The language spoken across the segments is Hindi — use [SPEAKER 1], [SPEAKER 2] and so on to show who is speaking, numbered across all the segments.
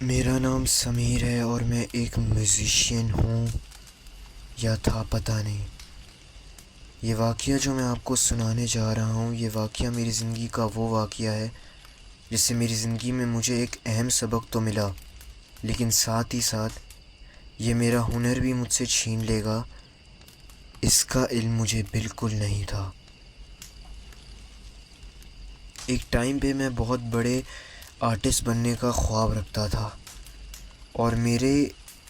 [SPEAKER 1] मेरा नाम समीर है और मैं एक म्यूज़िशियन हूँ या था पता नहीं। ये वाक़या जो मैं आपको सुनाने जा रहा हूँ, ये वाक़या मेरी ज़िंदगी का वो वाक़या है जिससे मेरी ज़िंदगी में मुझे एक अहम सबक तो मिला, लेकिन साथ ही साथ ये मेरा हुनर भी मुझसे छीन लेगा, इसका इल्म मुझे बिल्कुल नहीं था। एक टाइम पे मैं बहुत बड़े आर्टिस्ट बनने का ख्वाब रखता था और मेरे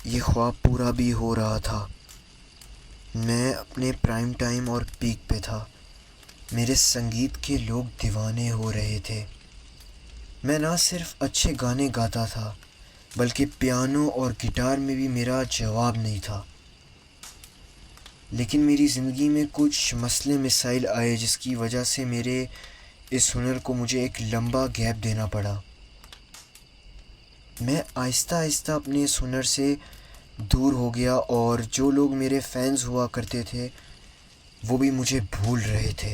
[SPEAKER 1] ये ख्वाब पूरा भी हो रहा था। मैं अपने प्राइम टाइम और पीक पे था। मेरे संगीत के लोग दीवाने हो रहे थे। मैं ना सिर्फ अच्छे गाने गाता था, बल्कि पियानो और गिटार में भी मेरा जवाब नहीं था। लेकिन मेरी ज़िंदगी में कुछ मसले मसाइल आए जिसकी वजह से मेरे इस हुनर को मुझे एक लंबा गैप देना पड़ा। मैं आहिस्ता आहिस्ता अपने इस हुनर से दूर हो गया और जो लोग मेरे फैंस हुआ करते थे वो भी मुझे भूल रहे थे।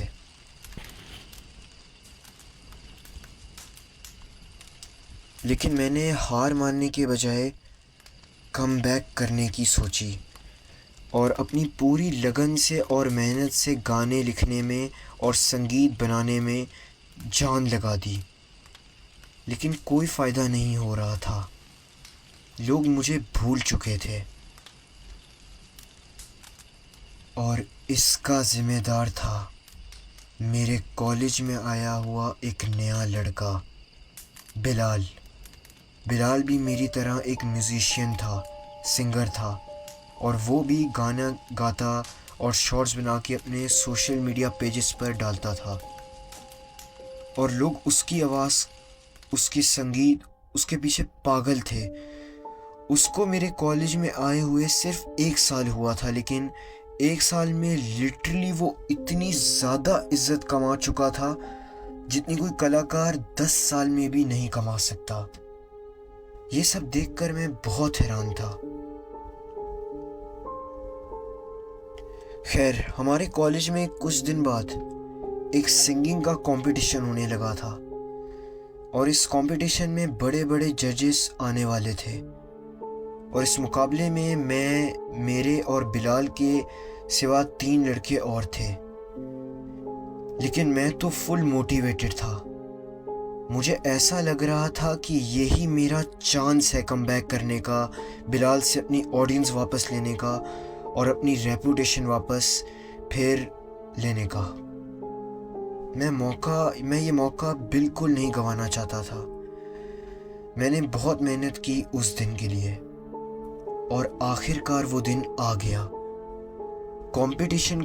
[SPEAKER 1] लेकिन मैंने हार मानने के बजाय कम बैक करने की सोची और अपनी पूरी लगन से और मेहनत से गाने लिखने में और संगीत बनाने में जान लगा दी। लेकिन कोई फ़ायदा नहीं हो रहा था। लोग मुझे भूल चुके थे और इसका ज़िम्मेदार था मेरे कॉलेज में आया हुआ एक नया लड़का, बिलाल। बिलाल भी मेरी तरह एक म्यूज़िशियन था, सिंगर था, और वो भी गाना गाता और शॉर्ट्स बना के अपने सोशल मीडिया पेजेस पर डालता था। और लोग उसकी आवाज़, उसकी संगीत, उसके पीछे पागल थे। उसको मेरे कॉलेज में आए हुए सिर्फ 1 साल हुआ था, लेकिन 1 साल में लिटरली वो इतनी ज़्यादा इज्जत कमा चुका था जितनी कोई कलाकार 10 साल में भी नहीं कमा सकता। ये सब देखकर मैं बहुत हैरान था। खैर, हमारे कॉलेज में कुछ दिन बाद एक सिंगिंग का कंपटीशन होने लगा था और इस कंपटीशन में बड़े बड़े जजेस आने वाले थे। और इस मुकाबले में मैं, मेरे और बिलाल के सिवा 3 लड़के और थे। लेकिन मैं तो फुल मोटिवेटेड था। मुझे ऐसा लग रहा था कि यही मेरा चांस है कमबैक करने का, बिलाल से अपनी ऑडियंस वापस लेने का और अपनी रेपुटेशन वापस फिर लेने का। मैं ये मौका बिल्कुल नहीं गंवाना चाहता था। मैंने बहुत मेहनत की उस दिन के लिए और आखिरकार वो दिन आ गया। कंपटीशन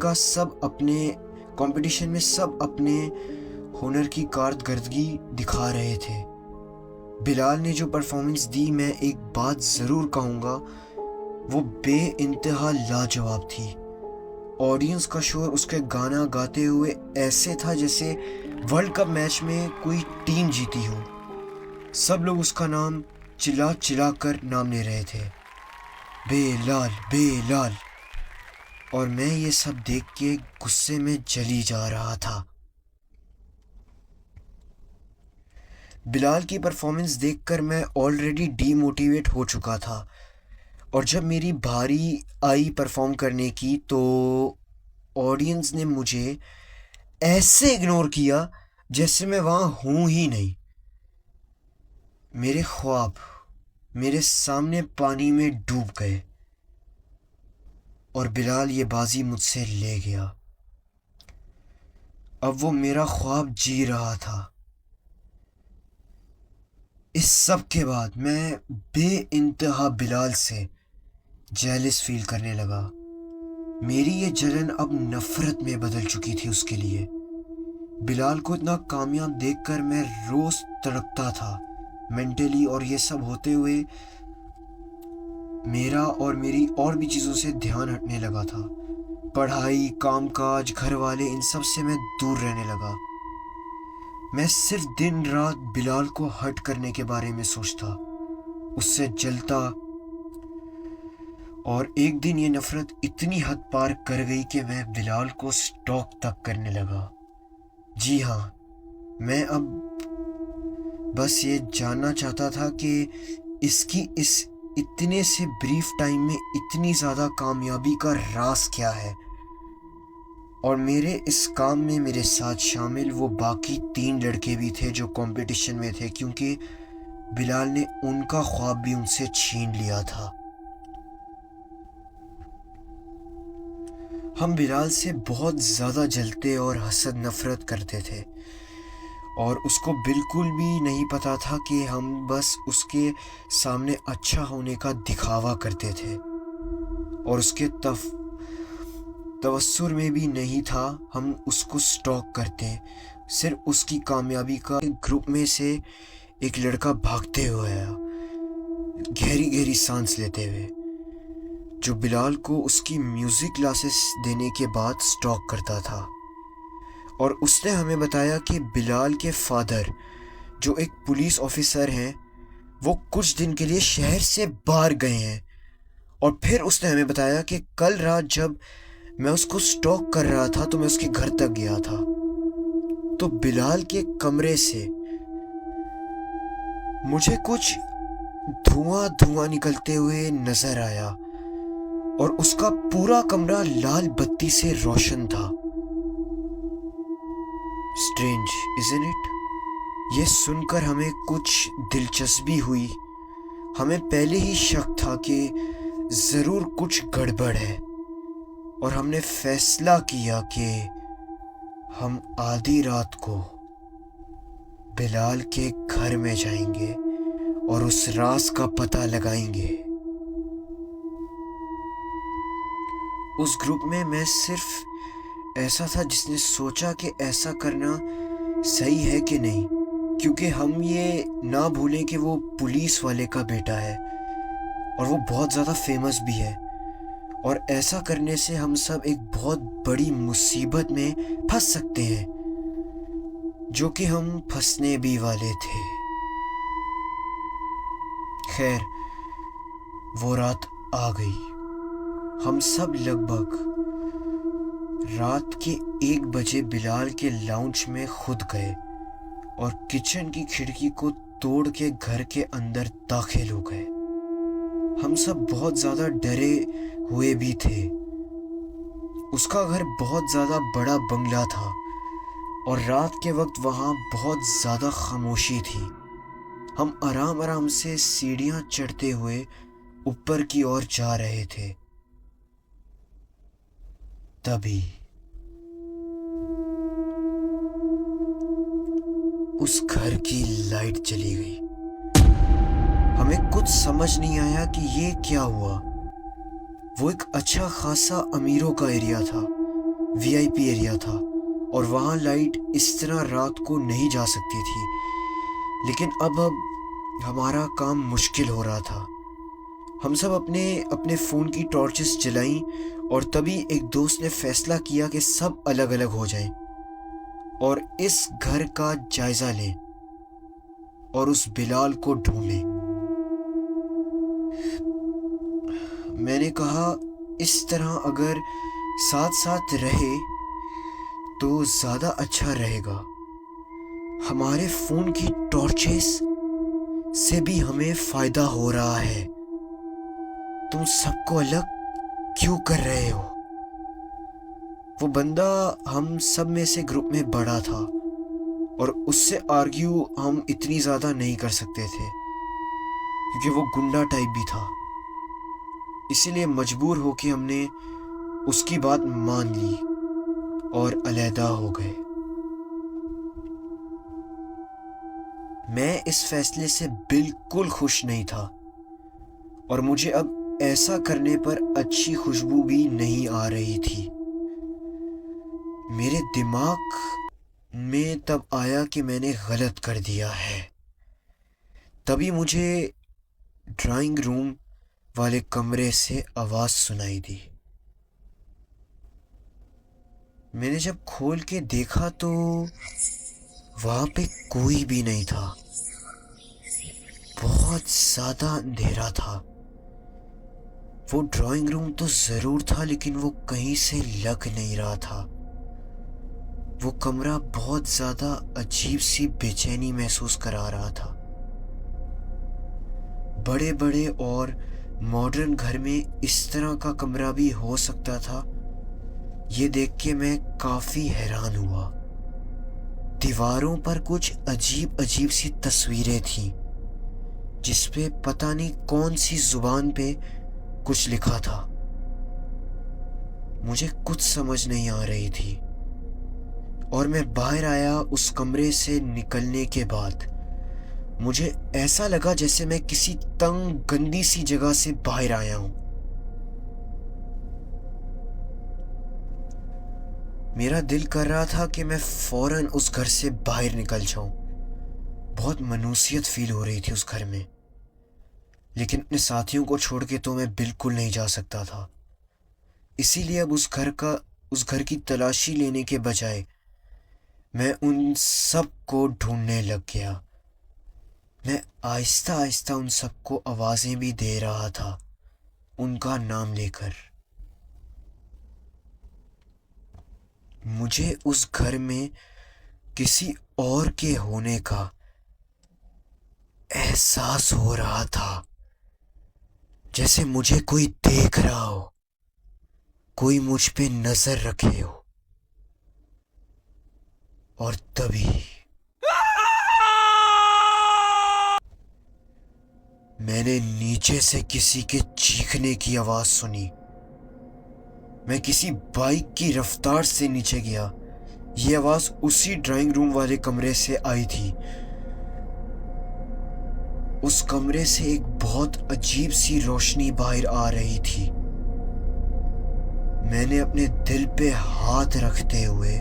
[SPEAKER 1] में सब अपने हुनर की कारकर्दगी दिखा रहे थे। बिलाल ने जो परफॉर्मेंस दी, मैं एक बात ज़रूर कहूँगा, वो बेइंतहा लाजवाब थी। ऑडियंस का शोर उसके गाना गाते हुए ऐसे था जैसे वर्ल्ड कप मैच में कोई टीम जीती हो। सब लोग उसका नाम चिल्ला चिल्ला कर नाम ले रहे थे, बेलाल बेलाल। और मैं ये सब देख के गुस्से में जली जा रहा था। बिलाल की परफॉर्मेंस देखकर मैं ऑलरेडी डीमोटिवेट हो चुका था और जब मेरी बारी आई परफॉर्म करने की तो ऑडियंस ने मुझे ऐसे इग्नोर किया जैसे मैं वहाँ हूँ ही नहीं। मेरे ख्वाब मेरे सामने पानी में डूब गए और बिलाल ये बाजी मुझसे ले गया। अब वो मेरा ख्वाब जी रहा था। इस सब के बाद मैं बेइंतहा बिलाल से जेलस फील करने लगा। मेरी ये जलन अब नफरत में बदल चुकी थी उसके लिए। बिलाल को इतना कामयाब देखकर मैं रोज तड़पता था मेंटली, और ये सब होते हुए मेरा और मेरी और भी चीज़ों से ध्यान हटने लगा था। पढ़ाई, कामकाज, घर वाले, इन सब से मैं दूर रहने लगा। मैं सिर्फ दिन रात बिलाल को हर्ट करने के बारे में सोचता, उससे जलता। और एक दिन ये नफरत इतनी हद पार कर गई कि मैं बिलाल को स्टॉक तक करने लगा। जी हाँ, मैं अब बस ये जानना चाहता था कि इसकी इस इतने से ब्रीफ टाइम में इतनी ज़्यादा कामयाबी का राज क्या है। और मेरे इस काम में मेरे साथ शामिल वो बाकी 3 लड़के भी थे जो कंपटीशन में थे, क्योंकि बिलाल ने उनका ख्वाब भी उनसे छीन लिया था। हम बिलाल से बहुत ज़्यादा जलते और हसद नफ़रत करते थे, और उसको बिल्कुल भी नहीं पता था कि हम बस उसके सामने अच्छा होने का दिखावा करते थे, और उसके तवस्सुर में भी नहीं था हम उसको स्टॉक करते। सिर्फ उसकी कामयाबी का ग्रुप में से एक लड़का भागते हुए आया, गहरी गहरी सांस लेते हुए, जो बिलाल को उसकी म्यूज़िक क्लासेस देने के बाद स्टॉक करता था। और उसने हमें बताया कि बिलाल के फादर, जो एक पुलिस ऑफिसर हैं, वो कुछ दिन के लिए शहर से बाहर गए हैं। और फिर उसने हमें बताया कि कल रात जब मैं उसको स्टॉक कर रहा था तो मैं उसके घर तक गया था, तो बिलाल के कमरे से मुझे कुछ धुआं धुआं निकलते हुए नजर आया, और उसका पूरा कमरा लाल बत्ती से रोशन था। Strange isn't it? ये सुनकर हमें कुछ दिलचस्पी हुई। हमें पहले ही शक था कि ज़रूर कुछ गड़बड़ है, और हमने फैसला किया कि हम आधी रात को बिलाल के घर में जाएंगे और उस राज का पता लगाएंगे। उस ग्रुप में मैं सिर्फ ऐसा था जिसने सोचा कि ऐसा करना सही है कि नहीं, क्योंकि हम ये ना भूलें कि वो पुलिस वाले का बेटा है और वो बहुत ज़्यादा फेमस भी है, और ऐसा करने से हम सब एक बहुत बड़ी मुसीबत में फंस सकते हैं, जो कि हम फंसने भी वाले थे। खैर, वो रात आ गई। हम सब लगभग रात के 1 बजे बिलाल के लाउंज में खुद गए और किचन की खिड़की को तोड़ के घर के अंदर दाखिल हो गए। हम सब बहुत ज़्यादा डरे हुए भी थे। उसका घर बहुत ज़्यादा बड़ा बंगला था, और रात के वक्त वहाँ बहुत ज़्यादा खामोशी थी। हम आराम आराम से सीढ़ियाँ चढ़ते हुए ऊपर की ओर जा रहे थे। तभी उस घर की लाइट चली गई। हमें कुछ समझ नहीं आया कि ये क्या हुआ। वो एक अच्छा खासा अमीरों का एरिया था, वीआईपी एरिया था, और वहाँ लाइट इस तरह रात को नहीं जा सकती थी। लेकिन अब हमारा काम मुश्किल हो रहा था। हम सब अपने अपने फ़ोन की टॉर्चेस जलाईं, और तभी एक दोस्त ने फैसला किया कि सब अलग अलग हो जाएं और इस घर का जायजा लें और उस बिलाल को ढूंढें। मैंने कहा, इस तरह अगर साथ साथ रहे तो ज़्यादा अच्छा रहेगा। हमारे फ़ोन की टॉर्चेस से भी हमें फ़ायदा हो रहा है। तुम सबको अलग क्यों कर रहे हो? वो बंदा हम सब में से ग्रुप में बड़ा था, और उससे आर्ग्यू हम इतनी ज़्यादा नहीं कर सकते थे, क्योंकि वो गुंडा टाइप भी था। इसीलिए मजबूर होके हमने उसकी बात मान ली और अलहदा हो गए। मैं इस फैसले से बिल्कुल खुश नहीं था, और मुझे अब ऐसा करने पर अच्छी खुशबू भी नहीं आ रही थी। मेरे दिमाग में तब आया कि मैंने गलत कर दिया है। तभी मुझे ड्राइंग रूम वाले कमरे से आवाज़ सुनाई दी। मैंने जब खोल के देखा तो वहाँ पे कोई भी नहीं था। बहुत ज़्यादा अंधेरा था। वो ड्राइंग रूम तो ज़रूर था, लेकिन वो कहीं से लग नहीं रहा था। वो कमरा बहुत ज़्यादा अजीब सी बेचैनी महसूस करा रहा था। बड़े बड़े और मॉडर्न घर में इस तरह का कमरा भी हो सकता था, ये देख के मैं काफ़ी हैरान हुआ। दीवारों पर कुछ अजीब अजीब सी तस्वीरें थीं, जिसपे पता नहीं कौन सी जुबान पे कुछ लिखा था। मुझे कुछ समझ नहीं आ रही थी और मैं बाहर आया। उस कमरे से निकलने के बाद मुझे ऐसा लगा जैसे मैं किसी तंग गंदी सी जगह से बाहर आया हूं। मेरा दिल कर रहा था कि मैं फौरन उस घर से बाहर निकल जाऊं। बहुत मनूसियत फील हो रही थी उस घर में, लेकिन अपने साथियों को छोड़ के तो मैं बिल्कुल नहीं जा सकता था। इसीलिए अब उस घर की तलाशी लेने के बजाय मैं उन सब को ढूंढने लग गया। मैं आहिस्ता आहिस्ता उन सबको आवाजें भी दे रहा था, उनका नाम लेकर। मुझे उस घर में किसी और के होने का एहसास हो रहा था, जैसे मुझे कोई देख रहा हो, कोई मुझ पे नजर रखे हो। और तभी मैंने नीचे से किसी के चीखने की आवाज सुनी। मैं किसी बाइक की रफ्तार से नीचे गया। ये आवाज उसी ड्राइंग रूम वाले कमरे से आई थी। उस कमरे से एक बहुत अजीब सी रोशनी बाहर आ रही थी। मैंने अपने दिल पे हाथ रखते हुए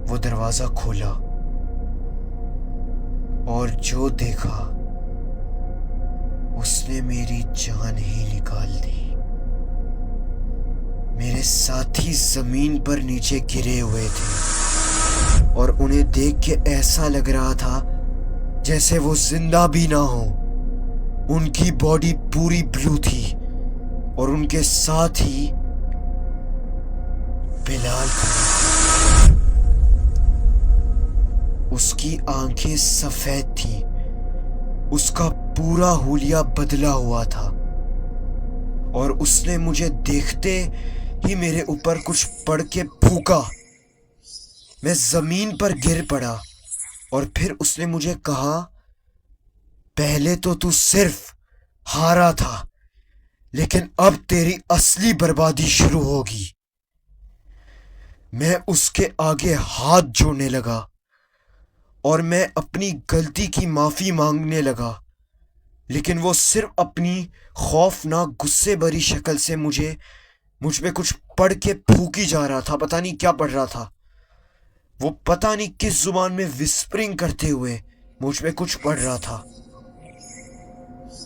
[SPEAKER 1] वो दरवाजा खोला और जो देखा उसने मेरी जान ही निकाल दी। मेरे साथी जमीन पर नीचे गिरे हुए थे और उन्हें देख के ऐसा लग रहा था जैसे वो जिंदा भी ना हो। उनकी बॉडी पूरी ब्लू थी और उनके साथ ही बिलाल खड़ा था। उसकी आंखें सफेद थीं, उसका पूरा हुलिया बदला हुआ था और उसने मुझे देखते ही मेरे ऊपर कुछ पड़ के फूंका। मैं जमीन पर गिर पड़ा और फिर उसने मुझे कहा, पहले तो तू सिर्फ हारा था, लेकिन अब तेरी असली बर्बादी शुरू होगी। मैं उसके आगे हाथ जोड़ने लगा और मैं अपनी गलती की माफी मांगने लगा, लेकिन वो सिर्फ अपनी खौफनाक गुस्से भरी शक्ल से मुझ पे कुछ पढ़ के फूकी जा रहा था। पता नहीं क्या पढ़ रहा था। वो पता नहीं किस जुबान में विस्परिंग करते हुए मुझ पे कुछ पढ़ रहा था।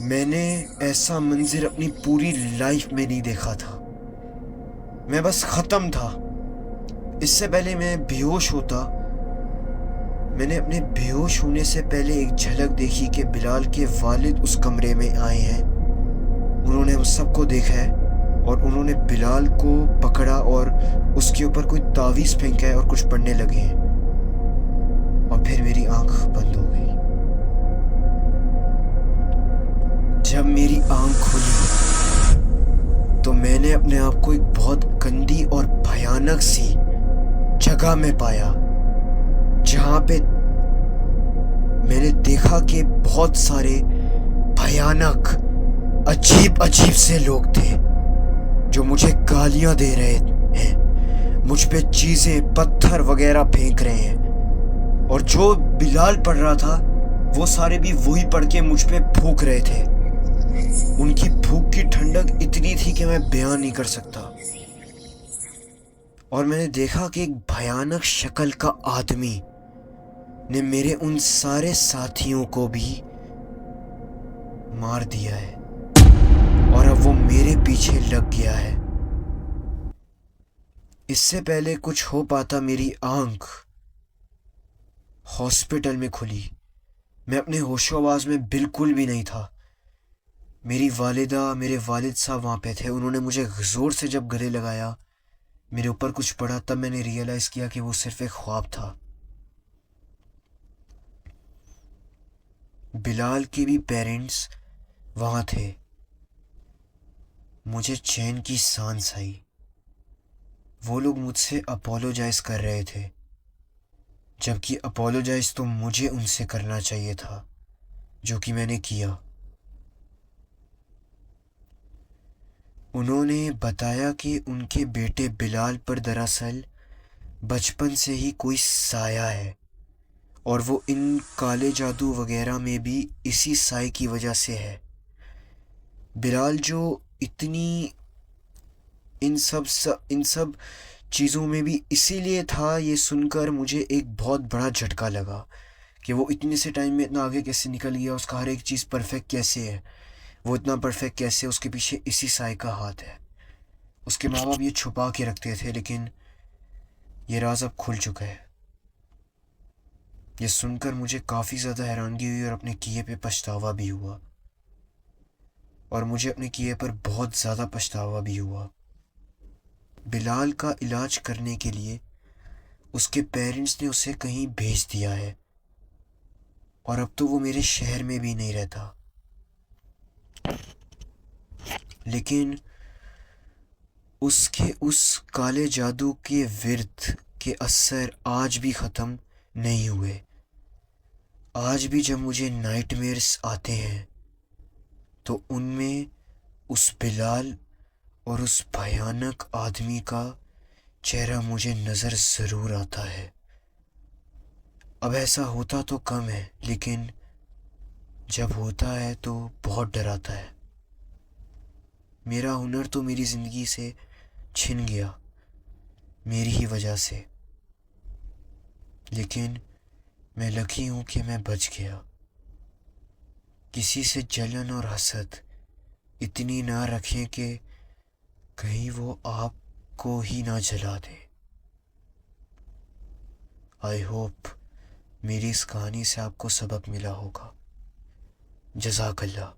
[SPEAKER 1] मैंने ऐसा मंजिर अपनी पूरी लाइफ में नहीं देखा था। मैं बस खत्म था। इससे पहले मैं बेहोश होता, मैंने अपने बेहोश होने से पहले एक झलक देखी कि बिलाल के वालिद उस कमरे में आए हैं। उन्होंने उस सबको देखा है और उन्होंने बिलाल को पकड़ा और उसके ऊपर कोई तावीज़ फेंका है और कुछ पढ़ने लगे हैं। और फिर मेरी आंख बंद हो गई। जब मेरी आंख खुली तो मैंने अपने आप को एक बहुत गंदी और भयानक सी जगह में पाया, जहां पे मैंने देखा कि बहुत सारे भयानक अजीब अजीब से लोग थे जो मुझे गालियां दे रहे हैं, मुझ पे चीजें पत्थर वगैरह फेंक रहे हैं। और जो बिलाल पढ़ रहा था वो सारे भी वही पढ़ के मुझ पे फूंक रहे थे। उनकी फूंक की ठंडक इतनी थी कि मैं बयान नहीं कर सकता। और मैंने देखा कि एक भयानक शक्ल का आदमी ने मेरे उन सारे साथियों को भी मार दिया है और अब वो मेरे पीछे लग गया है। इससे पहले कुछ हो पाता मेरी आंख हॉस्पिटल में खुली। मैं अपने होशो-हवास में बिल्कुल भी नहीं था। मेरी वालिदा, मेरे वालिद साहब वहाँ पे थे। उन्होंने मुझे ज़ोर से जब गले लगाया, मेरे ऊपर कुछ पड़ा, तब मैंने रियलाइज़ किया कि वो सिर्फ एक ख्वाब था। बिलाल के भी पेरेंट्स वहाँ थे। मुझे चैन की सांस आई। वो लोग मुझसे अपोलोजाइज कर रहे थे, जबकि अपोलोजाइज तो मुझे उनसे करना चाहिए था, जो कि मैंने किया। उन्होंने बताया कि उनके बेटे बिलाल पर दरअसल बचपन से ही कोई साया है, और वो इन काले जादू वगैरह में भी इसी साए की वजह से है। बिलाल जो इतनी इन सब चीज़ों में भी इसीलिए था, ये सुनकर मुझे एक बहुत बड़ा झटका लगा कि वो इतने से टाइम में इतना आगे कैसे निकल गया, उसका हर एक चीज़ परफेक्ट कैसे है, वो इतना परफेक्ट कैसे, उसके पीछे इसी साए का हाथ है। उसके माँ बाप ये छुपा के रखते थे, लेकिन ये राज अब खुल चुका है। ये सुनकर मुझे काफ़ी ज़्यादा हैरानगी हुई और अपने किए पे पछतावा भी हुआ, और मुझे अपने किए पर बहुत ज़्यादा पछतावा भी हुआ। बिलाल का इलाज करने के लिए उसके पेरेंट्स ने उसे कहीं भेज दिया है, और अब तो वो मेरे शहर में भी नहीं रहता। लेकिन उसके उस काले जादू के विरुद्ध के असर आज भी ख़त्म नहीं हुए। आज भी जब मुझे नाइटमेयर्स आते हैं तो उनमें उस बिलाल और उस भयानक आदमी का चेहरा मुझे नज़र ज़रूर आता है। अब ऐसा होता तो कम है, लेकिन जब होता है तो बहुत डराता है। मेरा हुनर तो मेरी ज़िंदगी से छिन गया, मेरी ही वजह से। लेकिन मैं लकी हूँ कि मैं बच गया। किसी से जलन और हसद इतनी ना रखें कि कहीं वो आपको ही ना जला दे। आई होप मेरी इस कहानी से आपको सबक मिला होगा। जज़ाकल्लाह।